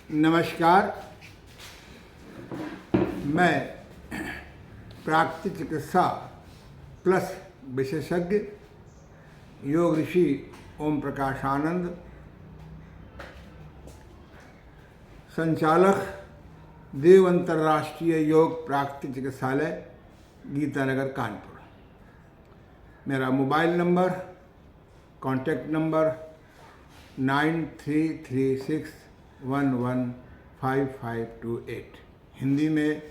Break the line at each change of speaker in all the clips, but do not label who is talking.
नमस्कार। मैं प्राकृतिक चिकित्सा प्लस विशेषज्ञ योग ऋषि ओम प्रकाश आनंद, संचालक देव अंतर्राष्ट्रीय योग प्राकृतिक चिकित्सालय, गीतानगर, कानपुर। मेरा mobile number, contact number 9336115528, Hindi में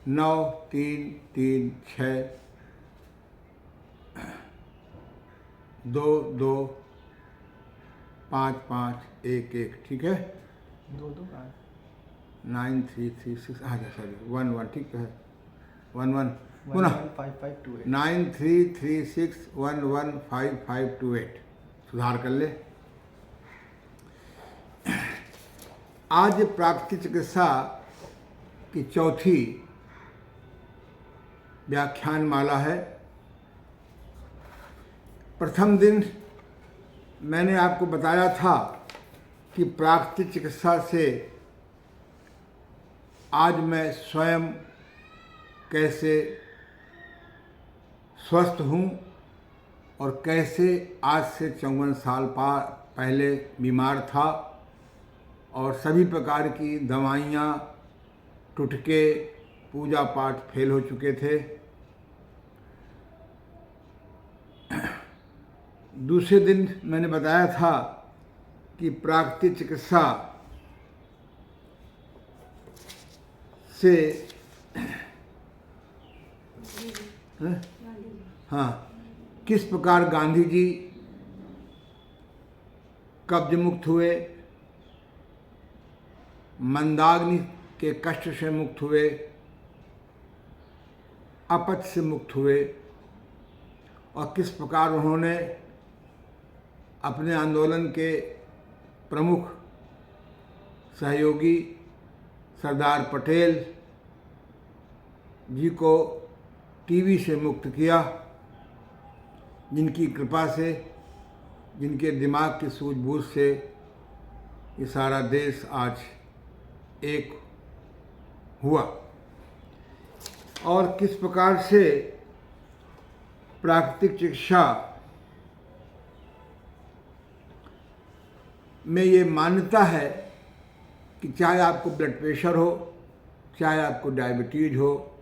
9336225511। ठीक है, 9336 11, ठीक है, 11 पुनः 9336115528, सुधार कर ले। आज प्राकृतिक चिकित्सा की चौथी व्याख्यान माला है। प्रथम दिन मैंने आपको बताया था कि प्राकृतिक चिकित्सा से आज मैं स्वयं कैसे स्वस्थ हूँ और कैसे आज से 54 साल पहले बीमार था और सभी प्रकार की दवाइयाँ, टुटके, पूजा पाठ फेल हो चुके थे। दूसरे दिन मैंने बताया था कि प्राकृतिक चिकित्सा से किस प्रकार गांधी जी कब्ज मुक्त हुए, मंदाग्नि के कष्ट से मुक्त हुए, अपच से मुक्त हुए और किस प्रकार उन्होंने अपने आंदोलन के प्रमुख सहयोगी सरदार पटेल जी को टीबी से मुक्त किया, जिनकी कृपा से, जिनके दिमाग की सूझबूझ से ये सारा देश आज एक हुआ। और किस प्रकार से प्राकृतिक चिकित्सा में ये मान्यता है कि चाहे आपको ब्लड प्रेशर हो, चाहे आपको डायबिटीज हो,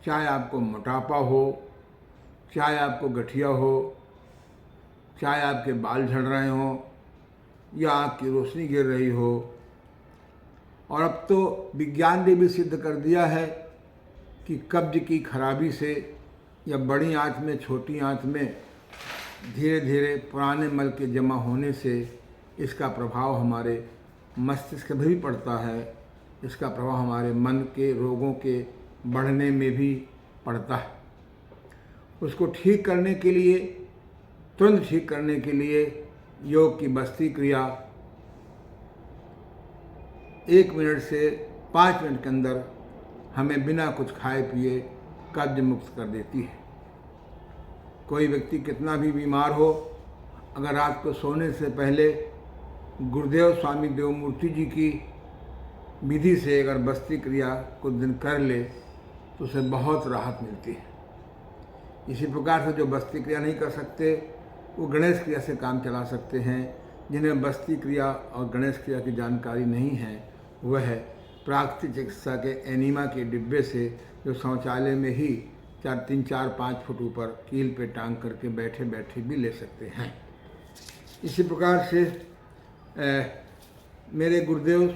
चाहे आपको मोटापा हो, चाहे आपको गठिया हो, चाहे आपके बाल झड़ रहे हों या आँख की रोशनी गिर रही हो, और अब तो विज्ञान ने भी सिद्ध कर दिया है कि कब्ज की खराबी से या बड़ी आंत में, छोटी आंत में धीरे धीरे पुराने मल के जमा होने से इसका प्रभाव हमारे मस्तिष्क पर भी पड़ता है, इसका प्रभाव हमारे मन के रोगों के बढ़ने में भी पड़ता है। उसको ठीक करने के लिए, तुरंत ठीक करने के लिए योग की बस्ती क्रिया 1 मिनट से 5 मिनट के अंदर हमें बिना कुछ खाए पिए कब्ज मुक्त कर देती है। कोई व्यक्ति कितना भी बीमार हो, अगर रात को सोने से पहले गुरुदेव स्वामी देवमूर्ति जी की विधि से अगर बस्ती क्रिया कुछ दिन कर ले तो उसे बहुत राहत मिलती है। इसी प्रकार से जो बस्ती क्रिया नहीं कर सकते वो गणेश क्रिया से काम चला सकते हैं। जिन्हें बस्ती क्रिया और गणेश क्रिया की जानकारी नहीं है वह प्राकृतिक चिकित्सा के एनीमा के डिब्बे से, जो शौचालय में ही 3-4-5 फुट ऊपर कील पे टांग करके बैठे बैठे भी ले सकते हैं। इसी प्रकार से मेरे गुरुदेव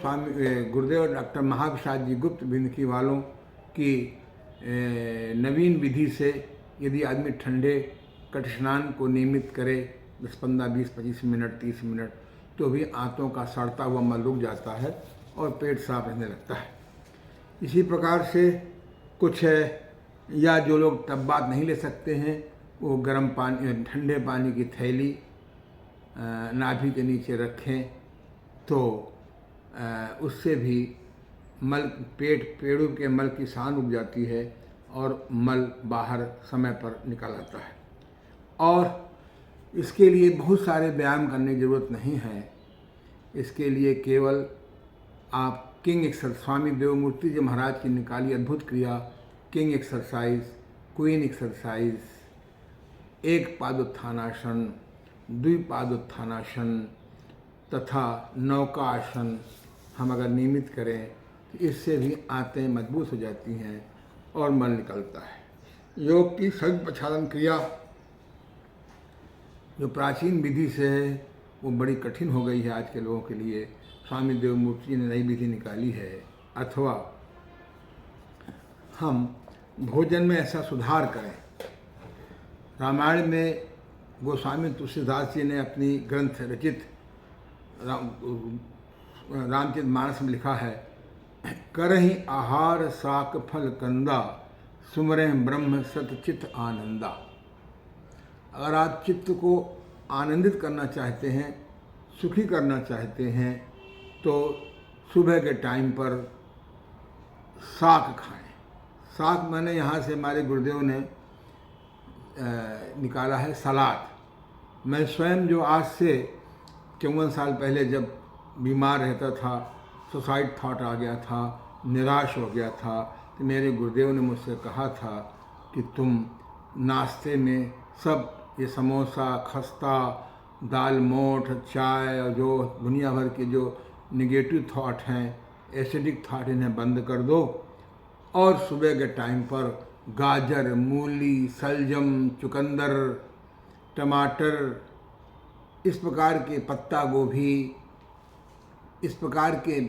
डॉक्टर महाप्रसाद जी गुप्त बिंदकी वालों की नवीन विधि से यदि आदमी ठंडे कट स्नान को नियमित करे 10, 15, 20, 25 मिनट, 30 मिनट, तो भी आंतों का सड़ता हुआ मल रुक जाता है और पेट साफ रहने लगता है। इसी प्रकार से कुछ या जो लोग तब बात नहीं ले सकते हैं वो गर्म पानी, ठंडे पानी की थैली नाभि के नीचे रखें तो उससे भी पेड़ों के मल की सान रुक जाती है और मल बाहर समय पर निकल आता है। और इसके लिए बहुत सारे व्यायाम करने की ज़रूरत नहीं है। इसके लिए केवल आप किंग एक्सरसाइज, स्वामी देवमूर्ति जी महाराज की निकाली अद्भुत क्रिया किंग एक्सरसाइज, क्वीन एक्सरसाइज, एक पादोत्थानासन, द्विपादोत्थानासन तथा नौका आसन हम अगर नियमित करें तो इससे भी आंतें मजबूत हो जाती हैं और मल निकलता है। योग की संघ प्रक्षालन क्रिया जो प्राचीन विधि से है वो बड़ी कठिन हो गई है आज के लोगों के लिए। स्वामी देवमूर्ति ने नई विधि निकाली है। अथवा हम भोजन में ऐसा सुधार करें। रामायण में गोस्वामी तुलसीदास जी ने अपनी ग्रंथ रचित रामचरितमानस में लिखा है, करहि आहार साक फल कंदा, सुमरें ब्रह्म सत चित्त आनंदा। अगर आप चित्त को आनंदित करना चाहते हैं, सुखी करना चाहते हैं, तो सुबह के टाइम पर साग खाएं। साग मैंने यहाँ से हमारे गुरुदेव ने निकाला है सलाद। मैं स्वयं जो आज से 54 साल पहले जब बीमार रहता था, सुसाइड थॉट आ गया था, निराश हो गया था, तो मेरे गुरुदेव ने मुझसे कहा था कि तुम नाश्ते में सब ये समोसा, खस्ता, दाल मोठ, चाय और जो दुनिया भर के जो निगेटिव थॉट हैं, एसिडिक थॉट, इन्हें बंद कर दो और सुबह के टाइम पर गाजर, मूली, सलजम, चुकंदर, टमाटर, इस प्रकार के पत्ता गोभी, इस प्रकार के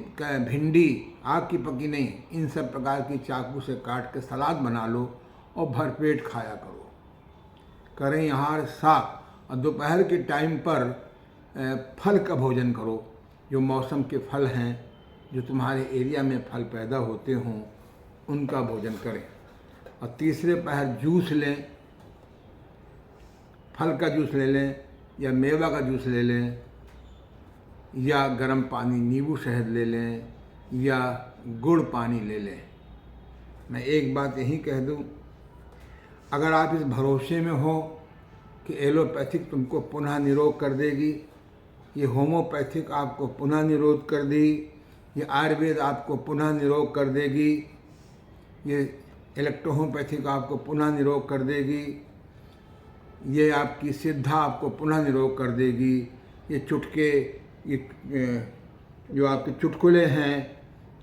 भिंडी, आग की पकी नहीं, इन सब प्रकार की चाकू से काट के सलाद बना लो और भरपेट खाया करो। करें आहार साग। और दोपहर के टाइम पर फल का भोजन करो। जो मौसम के फल हैं, जो तुम्हारे एरिया में फल पैदा होते हों, उनका भोजन करें। और तीसरे पहर जूस लें, फल का जूस ले लें या मेवा का जूस ले लें या गर्म पानी नींबू शहद ले लें या गुड़ पानी ले लें। मैं एक बात यही कह दूं, अगर आप इस भरोसे में हो कि एलोपैथिक तुमको पुनः निरोग कर देगी, ये होम्योपैथिक आपको पुनः निरोध कर दी, ये आयुर्वेद आपको पुनः निरोग कर देगी, ये इलेक्ट्रोहोम्योपैथिक आपको पुनः निरोग कर देगी, ये आपकी सिद्धा आपको पुनः निरोग कर देगी, ये चुटके, ये जो आपके चुटकुले हैं,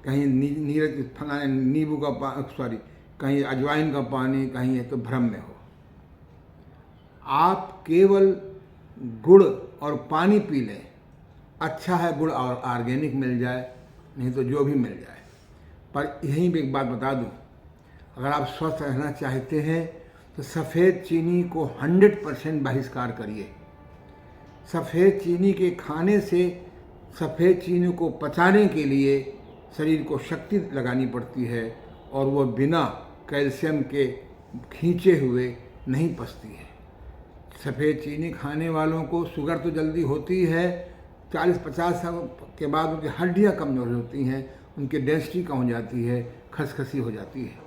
कहीं नीरज फलाने नींबू का सॉरी कहीं अजवाइन का पानी, कहीं ये तो भ्रम में हो। आप केवल गुड़ और पानी पी लें। अच्छा है गुड़ और ऑर्गेनिक मिल जाए, नहीं तो जो भी मिल जाए। पर यहीं भी एक बात बता दूं, अगर आप स्वस्थ रहना चाहते हैं तो सफ़ेद चीनी को 100% बहिष्कार करिए। सफ़ेद चीनी के खाने से सफ़ेद चीनी को पचाने के लिए शरीर को शक्ति लगानी पड़ती है और वो बिना कैल्शियम के खींचे हुए नहीं पचती है। सफ़ेद चीनी खाने वालों को शुगर तो जल्दी होती है, 40-50 साल के बाद उनकी हड्डियाँ कमज़ोर होती हैं, उनकी डेंसिटी कम हो जाती है, खसखसी हो जाती है।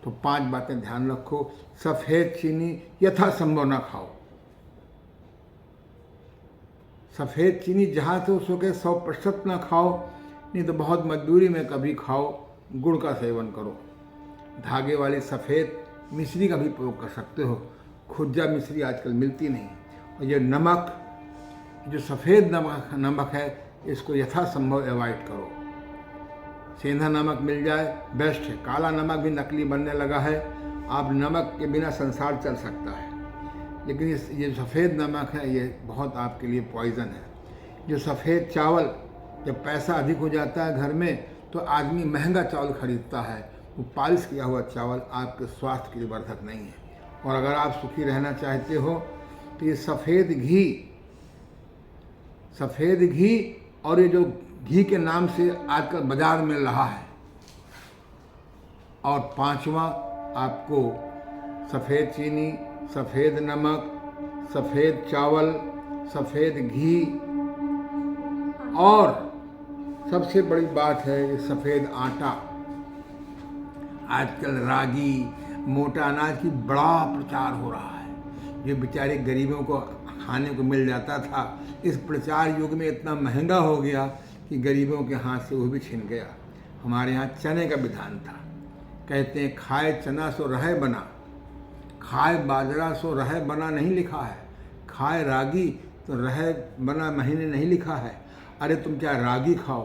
तो 5 बातें ध्यान रखो। सफ़ेद चीनी यथासंभव ना खाओ। सफ़ेद चीनी जहाँ से हो सके 100% ना खाओ, नहीं तो बहुत मजबूरी में कभी खाओ। गुड़ का सेवन करो। धागे वाली सफ़ेद मिश्री का भी प्रयोग कर सकते हो। खुज्जा मिश्री आजकल मिलती नहीं। और ये नमक, जो सफ़ेद नमक है, इसको यथासंभव अवॉइड करो। सेंधा नमक मिल जाए बेस्ट है। काला नमक भी नकली बनने लगा है। आप नमक के बिना संसार चल सकता है, लेकिन ये सफ़ेद नमक है, ये बहुत आपके लिए पॉइज़न है। जो सफ़ेद चावल, जब पैसा अधिक हो जाता है घर में तो आदमी महंगा चावल खरीदता है। वो पॉलिश किया हुआ चावल आपके स्वास्थ्य के लिए वर्धक नहीं है। और अगर आप सुखी रहना चाहते हो तो ये सफ़ेद घी और ये जो घी के नाम से आजकल बाजार में मिल रहा है। और 5वां, आपको सफ़ेद चीनी, सफ़ेद नमक, सफ़ेद चावल, सफ़ेद घी और सबसे बड़ी बात है ये सफ़ेद आटा। आजकल रागी, मोटा अनाज की बड़ा प्रचार हो रहा है। जो बेचारे गरीबों को खाने को मिल जाता था, इस प्रचार युग में इतना महंगा हो गया कि गरीबों के हाथ से वो भी छिन गया। हमारे यहाँ चने का विधान था। कहते हैं खाए चना सो रहे बना, खाए बाजरा सो रहे बना नहीं लिखा है, खाए रागी तो रहे बना महीने नहीं लिखा है। अरे तुम क्या रागी खाओ,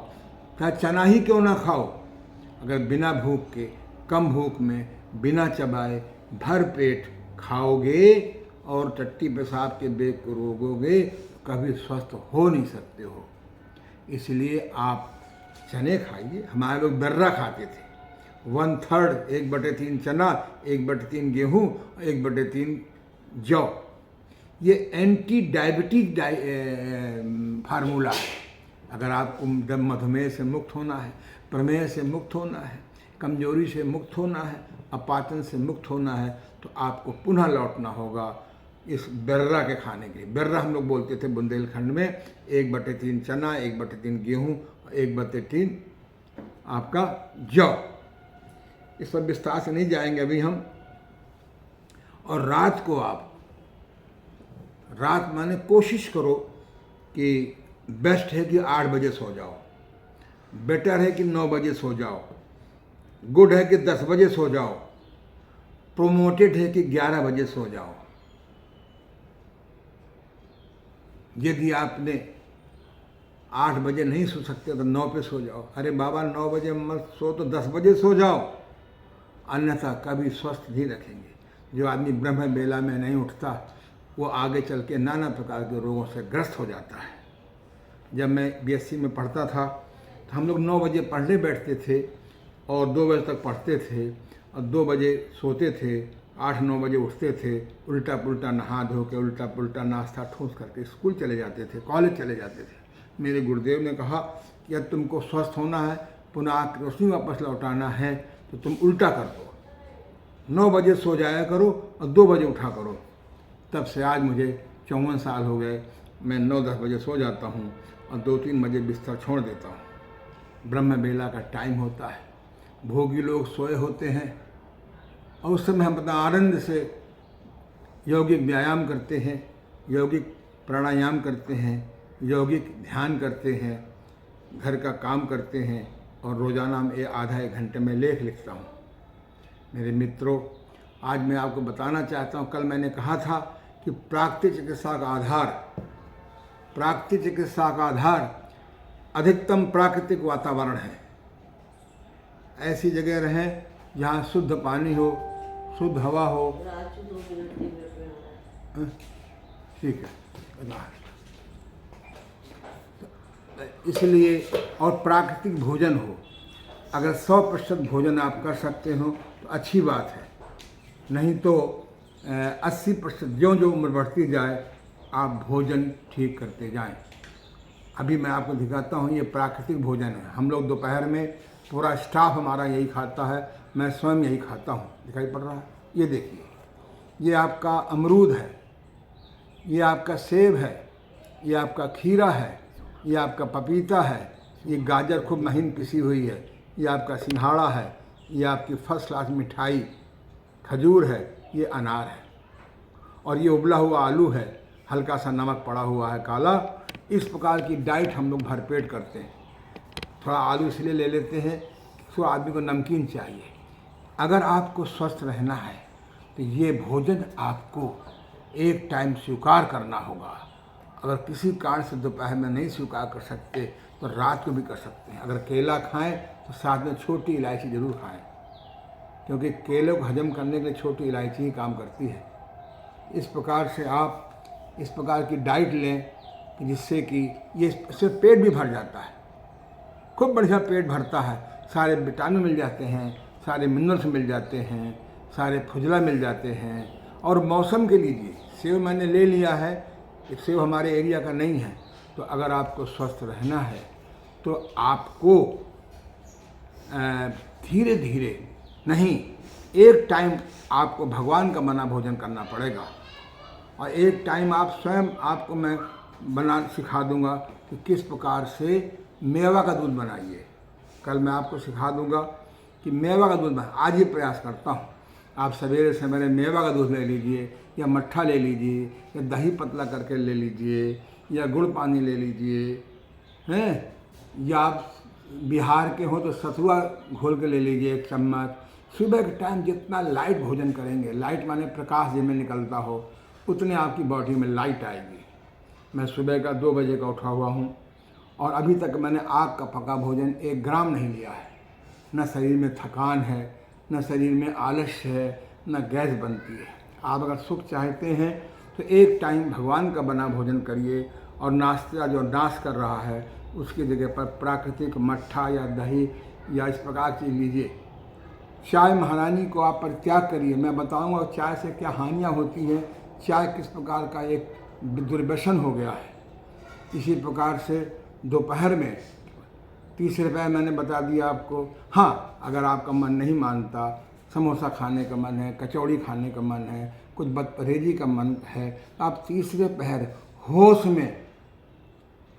क्या चना ही क्यों ना खाओ, अगर बिना भूख के, कम भूख में, बिना चबाए भर पेट खाओगे और टट्टी पेशाब के बेग को रोकोगे, कभी स्वस्थ हो नहीं सकते हो। इसलिए आप चने खाइए। हमारे लोग दर्रा खाते थे, 1/3, 1/3 चना, 1/3 गेहूँ, 1/3 जौ। ये एंटी डायबिटीज फार्मूला है। अगर आपको मधुमेह से मुक्त होना है, प्रमेह से मुक्त होना है, कमजोरी से मुक्त होना है, अपाचन से मुक्त होना है, तो आपको पुनः लौटना होगा इस बर्रा के खाने के लिए। बर्रा हम लोग बोलते थे बुंदेलखंड में, 1/3 चना, 1/3 गेहूँ, 1/3 आपका जौ। इस पर विस्तार से नहीं जाएंगे अभी हम। और रात को आप, रात माने कोशिश करो कि बेस्ट है कि 8 बजे सो जाओ, बेटर है कि 9 बजे सो जाओ, गुड है कि 10 बजे सो जाओ, प्रोमोटेड है कि 11 बजे सो जाओ। यदि आपने 8 बजे नहीं सो सकते तो 9 पे सो जाओ। अरे बाबा 9 बजे मत सो तो 10 बजे सो जाओ, अन्यथा कभी स्वस्थ नहीं रखेंगे। जो आदमी ब्रह्म बेला में नहीं उठता वो आगे चल के नाना प्रकार के रोगों से ग्रस्त हो जाता है। जब मैं बीएससी में पढ़ता था तो हम लोग 9 बजे पढ़ने बैठते थे और 2 बजे तक पढ़ते थे और 2 बजे सोते थे, 8-9 बजे उठते थे, उल्टा पुल्टा नहा धो के, उल्टा पुल्टा नाश्ता ठूस करके स्कूल चले जाते थे, कॉलेज चले जाते थे। मेरे गुरुदेव ने कहा कि यदि तुमको स्वस्थ होना है, पुनः रोशनी वापस लौटाना है, तो तुम उल्टा कर दो, 9 बजे सो जाया करो और 2 बजे उठा करो। तब से आज मुझे 54 साल हो गए, मैं 9-10 बजे सो जाता हूँ और 2-3 बजे बिस्तर छोड़ देता हूँ। ब्रह्म बेला का टाइम होता है, भोगी लोग सोए होते हैं और उस समय हम अपना आनंद से यौगिक व्यायाम करते हैं, यौगिक प्राणायाम करते हैं, यौगिक ध्यान करते हैं, घर का काम करते हैं और रोज़ाना में आधा 1 घंटे में लेख लिखता हूँ। मेरे मित्रों, आज मैं आपको बताना चाहता हूँ, कल मैंने कहा था कि प्राकृतिक चिकित्सा का आधार अधिकतम प्राकृतिक वातावरण है। ऐसी जगह रहें जहाँ शुद्ध पानी हो, शुद्ध हवा हो। ठीक है, इसलिए और प्राकृतिक भोजन हो। अगर 100% भोजन आप कर सकते हो तो अच्छी बात है, नहीं तो 80% जो उम्र बढ़ती जाए आप भोजन ठीक करते जाएं। अभी मैं आपको दिखाता हूँ, ये प्राकृतिक भोजन है। हम लोग दोपहर में, पूरा स्टाफ हमारा यही खाता है, मैं स्वयं यही खाता हूँ। दिखाई पड़ रहा है? ये देखिए, ये आपका अमरूद है, ये आपका सेब है, ये आपका खीरा है, ये आपका पपीता है, ये गाजर खूब महीन पिसी हुई है, ये आपका सिंघाड़ा है, ये आपकी फर्स्ट क्लास मिठाई खजूर है, ये अनार है, और ये उबला हुआ आलू है, हल्का सा नमक पड़ा हुआ है काला। इस प्रकार की डाइट हम लोग भरपेट करते हैं। थोड़ा आलू इसलिए ले लेते हैं तो आदमी को नमकीन चाहिए। अगर आपको स्वस्थ रहना है तो ये भोजन आपको एक टाइम स्वीकार करना होगा। अगर किसी कारण से दोपहर में नहीं स्वीकार कर सकते तो रात को भी कर सकते हैं। अगर केला खाएं तो साथ में छोटी इलायची ज़रूर खाएं, क्योंकि केले को हजम करने के लिए छोटी इलायची ही काम करती है। इस प्रकार से आप इस प्रकार की डाइट लें कि जिससे कि ये इससे पेट भी भर जाता है, खूब बढ़िया पेट भरता है, सारे विटामिन मिल जाते हैं, सारे मिनरल्स मिल जाते हैं, सारे फुजला मिल जाते हैं। और मौसम के लीजिए, सेब मैंने ले लिया है, एक सेब हमारे एरिया का नहीं है। तो अगर आपको स्वस्थ रहना है तो आपको धीरे धीरे नहीं, एक टाइम आपको भगवान का बना भोजन करना पड़ेगा और एक टाइम आप स्वयं, आपको मैं बना सिखा दूंगा कि किस प्रकार से मेवा का दूध बनाइए। कल मैं आपको सिखा दूंगा कि मेवा का दूध बना, आज ही प्रयास करता हूँ। आप सवेरे सवेरे मेवा का दूध ले लीजिए, या मट्ठा ले लीजिए, या दही पतला करके ले लीजिए, या गुड़ पानी ले लीजिए, हैं, या आप बिहार के हो तो सतुआ घोल के ले लीजिए 1 चम्मच। सुबह के टाइम जितना लाइट भोजन करेंगे, लाइट माने प्रकाश जिनमें निकलता हो, उतने आपकी बॉडी में लाइट आएगी। मैं सुबह का 2 बजे का उठा हुआ हूँ और अभी तक मैंने आग का पका भोजन 1 ग्राम नहीं लिया है। न शरीर में थकान है, न शरीर में आलस्य है, न गैस बनती है। आप अगर सुख चाहते हैं तो एक टाइम भगवान का बना भोजन करिए और नाश्ता जो नाश कर रहा है उसकी जगह पर प्राकृतिक मट्ठा या दही या इस प्रकार चीज लीजिए। चाय महारानी को आप परित्याग करिए। मैं बताऊंगा चाय से क्या हानियाँ होती हैं, चाय किस प्रकार का एक दुर्व्यसन हो गया है। इसी प्रकार से दोपहर में 30 रुपये मैंने बता दिया आपको। हाँ, अगर आपका मन नहीं मानता, समोसा खाने का मन है, कचौड़ी खाने का मन है, कुछ बदपरहेजी का मन है, तो आप तीसरे पहर होश में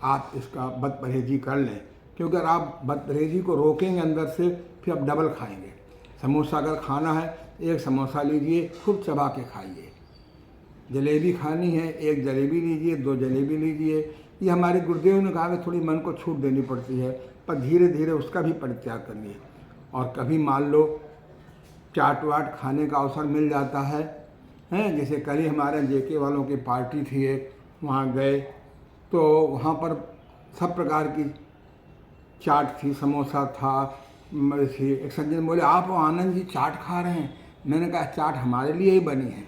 आप इसका बदपरहेजी कर लें, क्योंकि अगर आप बदपरहेजी को रोकेंगे अंदर से, फिर आप डबल खाएंगे। समोसा अगर खाना है, 1 समोसा लीजिए, खूब चबा के खाइए। जलेबी खानी है, 1 जलेबी लीजिए, 2 जलेबी लीजिए। ये हमारे गुरुदेव ने कहा कि थोड़ी मन को छूट देनी पड़ती है, पर धीरे धीरे उसका भी परित्याग करिए। और कभी मान लो चाट वाट खाने का अवसर मिल जाता है, जैसे कल ही हमारे जेके वालों की पार्टी थी एक, वहाँ गए तो वहाँ पर सब प्रकार की चाट थी, समोसा था, थी। एक सज्जन बोले, आप आनंद जी चाट खा रहे हैं? मैंने कहा चाट हमारे लिए ही बनी है,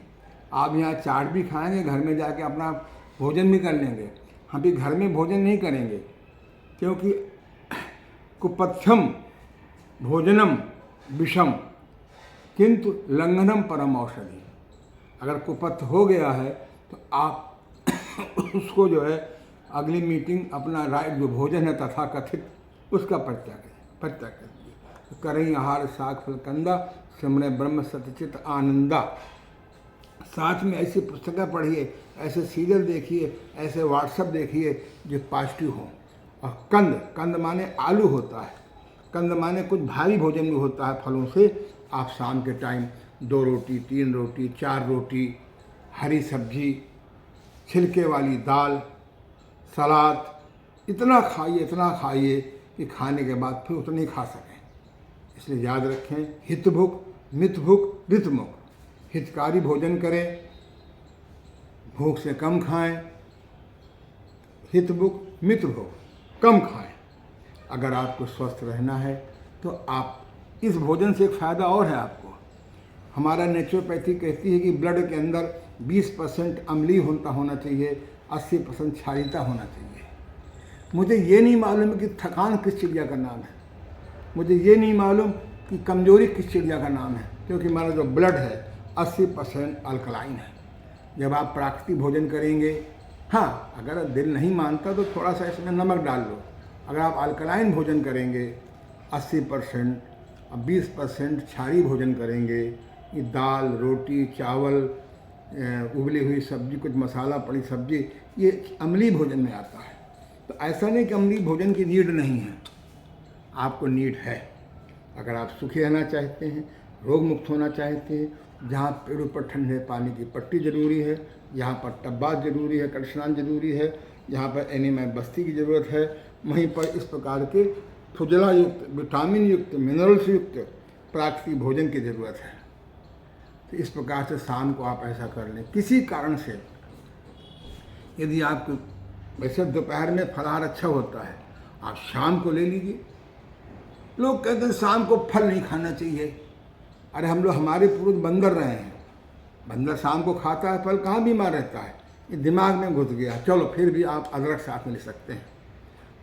आप यहाँ चाट भी खाएंगे, घर में जाके अपना भोजन भी कर लेंगे। हम भी घर में भोजन नहीं करेंगे, क्योंकि कुपथ्यम भोजनम विषम किंतु लंघनम परम औषधि। अगर कुपथ हो गया है तो आप उसको जो है अगली मीटिंग अपना राय जो भोजन है तथा कथित उसका परित्याग करिए। करई आहार साग फल कंदा सिमरे ब्रह्म सत्यचित आनंदा। साथ में ऐसी पुस्तकें पढ़िए, ऐसे सीरियल देखिए, ऐसे व्हाट्सएप देखिए जो पॉजिटिव हों। और कंद माने आलू होता है, कंद माने कुछ भारी भोजन भी होता है फलों से। आप शाम के टाइम 2 रोटी, 3 रोटी, 4 रोटी, हरी सब्जी, छिलके वाली दाल, सलाद, इतना खाइए कि खाने के बाद फिर उतना ही खा सकें। इसलिए याद रखें, हित भुक मित भुक ऋत मुख। हितकारी भोजन करें, भूख से कम खाएं, हित भुक मित भुक कम खाएं। अगर आपको स्वस्थ रहना है तो आप इस भोजन से एक फ़ायदा और है आपको। हमारा नेचुरोपैथी कहती है कि ब्लड के अंदर 20% अम्लीय होना चाहिए, 80% क्षारीयता होना चाहिए। मुझे ये नहीं मालूम कि थकान किस चिड़िया का नाम है, मुझे ये नहीं मालूम कि कमजोरी किस चिड़िया का नाम है, क्योंकि हमारा जो ब्लड है 80% अल्कलाइन है। जब आप प्राकृतिक भोजन करेंगे, हाँ अगर दिल नहीं मानता तो थोड़ा सा इसमें नमक डाल लो। अगर आप अल्कलाइन भोजन करेंगे 80% और 20% क्षारीय भोजन करेंगे, ये दाल, रोटी, चावल, उबली हुई सब्जी, कुछ मसाला पड़ी सब्जी, ये अम्लीय भोजन में आता है। तो ऐसा नहीं कि अम्लीय भोजन की नीड नहीं है, आपको नीड है। अगर आप सुखी रहना चाहते हैं, रोग मुक्त होना चाहते हैं, जहाँ पेड़ पर ठंडे पानी की पट्टी जरूरी है, जहाँ पर टब्बात जरूरी है, कड़स्नान जरूरी है, जहाँ पर एनीमा बस्ती की ज़रूरत है, वहीं पर इस प्रकार के फुजला युक्त, विटामिन युक्त, मिनरल्स युक्त प्राकृतिक भोजन की ज़रूरत है। तो इस प्रकार से शाम को आप ऐसा कर लें। किसी कारण से यदि आपको, वैसे दोपहर में फलाहार अच्छा होता है, आप शाम को ले लीजिए। लोग कहते हैं शाम को फल नहीं खाना चाहिए। अरे हम लोग, हमारे पूर्वज बंदर रहे हैं, बंदर शाम को खाता है फल, कहाँ बीमार रहता है, ये दिमाग में घुस गया। चलो फिर भी आप अदरक साथ में ले सकते हैं।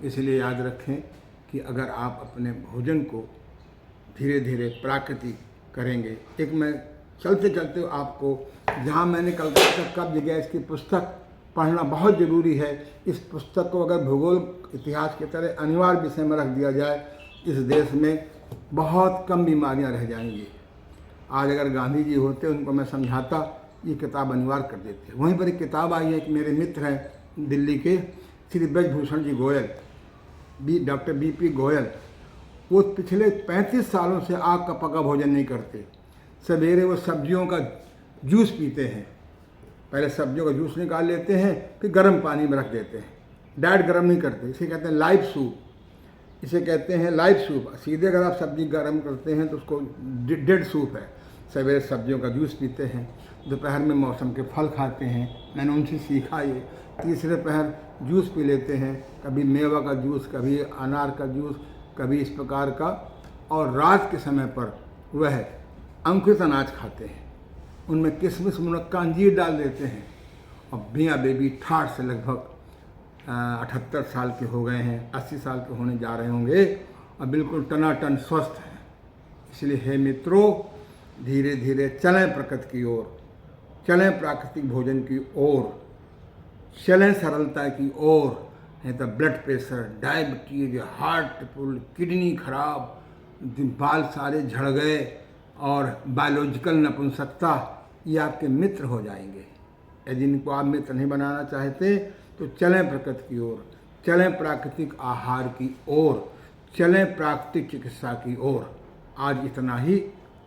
इसलिए याद रखें कि अगर आप अपने भोजन को धीरे धीरे प्राकृतिक करेंगे। एक मैं चलते चलते आपको, जहाँ मैंने कलकत्ता कब्ज गैस की पुस्तक पढ़ना बहुत ज़रूरी है। इस पुस्तक को अगर भूगोल इतिहास की तरह अनिवार्य विषय में रख दिया जाए, इस देश में बहुत कम बीमारियां रह जाएंगी। आज अगर गांधी जी होते, उनको मैं समझाता, ये किताब अनिवार्य कर देते। वहीं पर एक किताब आई है कि मेरे मित्र हैं दिल्ली के श्री ब्रजभूषण जी गोयल, डॉक्टर बीपी गोयल, वो पिछले 35 सालों से आग का पका भोजन नहीं करते। सवेरे वो सब्जियों का जूस पीते हैं, पहले सब्जियों का जूस निकाल लेते हैं, फिर गर्म पानी में रख देते हैं, डायरेक्ट गर्म नहीं करते। इसे कहते हैं लाइव सूप। इसे कहते हैं लाइव सूप। सीधे अगर आप सब्जी गर्म करते हैं तो उसको डेड सूप है। सवेरे सब्जियों का जूस पीते हैं, दोपहर में मौसम के फल खाते हैं, मैंने उनसे सीखा ये। तीसरे पहर जूस पी लेते हैं, कभी मेवा का जूस, कभी अनार का जूस, कभी इस प्रकार का। और रात के समय पर वह अंकुरित अनाज खाते हैं, उनमें किशमिश मुनक्का अंजीर डाल देते हैं। और मियाँ बेबी ठाठ से लगभग 78 साल के हो गए हैं, 80 साल के होने जा रहे होंगे और बिल्कुल टनाटन स्वस्थ हैं। इसलिए हे मित्रों, धीरे धीरे चलें प्रकृति की ओर, चलें प्राकृतिक भोजन की ओर, चलें सरलता की ओर। नहीं तो blood pressure, diabetes, heart full, kidney खराब, बाल सारे झड़ गए और बायोलॉजिकल नपुंसकता, ये आपके मित्र हो जाएंगे। यदि इनको आप मित्र नहीं बनाना चाहते तो चलें प्रकृति की ओर, चलें प्राकृतिक आहार की ओर, चलें प्राकृतिक चिकित्सा की ओर। आज इतना ही,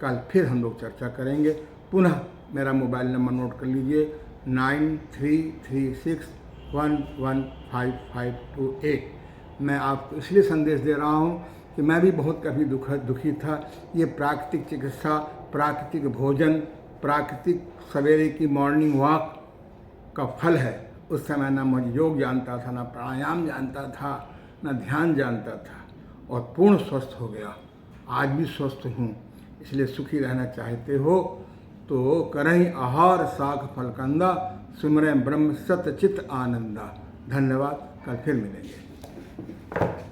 कल फिर हम लोग चर्चा करेंगे। पुनः मेरा मोबाइल नंबर नोट कर लीजिए 9336115528। मैं आपको इसलिए संदेश दे रहा हूँ कि मैं भी बहुत कभी दुखी था। ये प्राकृतिक चिकित्सा, प्राकृतिक भोजन, प्राकृतिक सवेरे की मॉर्निंग वॉक का फल है। उस समय ना मुझे योग जानता था, ना प्राणायाम जानता था, ना ध्यान जानता था, और पूर्ण स्वस्थ हो गया। आज भी स्वस्थ हूँ। इसलिए सुखी रहना चाहते हो तो करें आहार साग फलकंदा, सुमरें ब्रह्म सत चित आनंदा। धन्यवाद, कल फिर मिलेंगे।